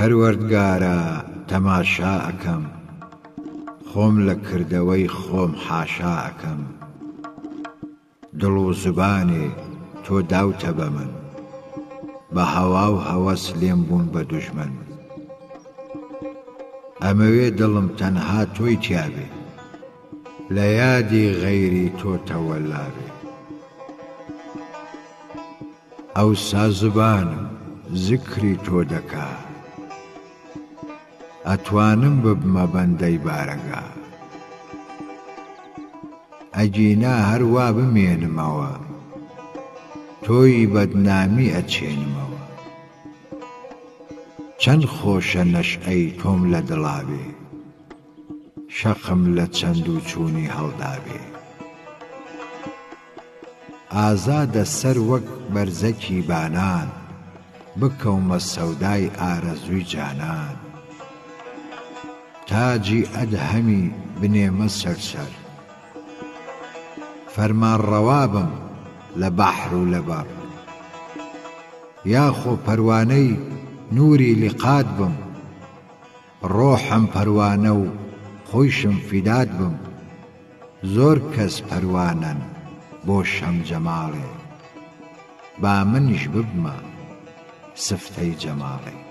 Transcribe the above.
پەروەردگارە تەماشا ئەکەم، خۆم لە کردەوەی خۆم حاشا ئەکەم. دڵ و زبانێ تۆ داوتە بە من، بە هەوا و هەوەس لێم بوون بە دوژمن. ئەمەوێ دڵم تەنها تۆی تیابێ، لە یادی غەیری تۆ تەوەلابێ. ئەوسا زبانم زیکری تۆ دەکا، ئەتوانم ببمە بەندەی بارەگا. ئەگینا هەروا بمێنمەوە، تۆی بەدنامی ئەچێنمەوە. چەند خۆشە نەشئەی تۆم لە دڵابێ، شەقم لە چەند و چوونی هەڵدابێ. ئازادە سەر وەک بەرزەکی بانان، بکەومە سەودای ئارەزووی جانان. تاجی ئەدهەمی بنێمە سەرسەر، فەرمانڕەوا بم لە بەحر و لەبەر. یاخۆ پەروانەی نووری لیقات بم، ڕۆحم پەروانە و خۆیشم فیدات بم. زۆر کەس پەروانەن بۆ شەم جەماڵێ، با منیش ببمە سفتەی جەماڵێ.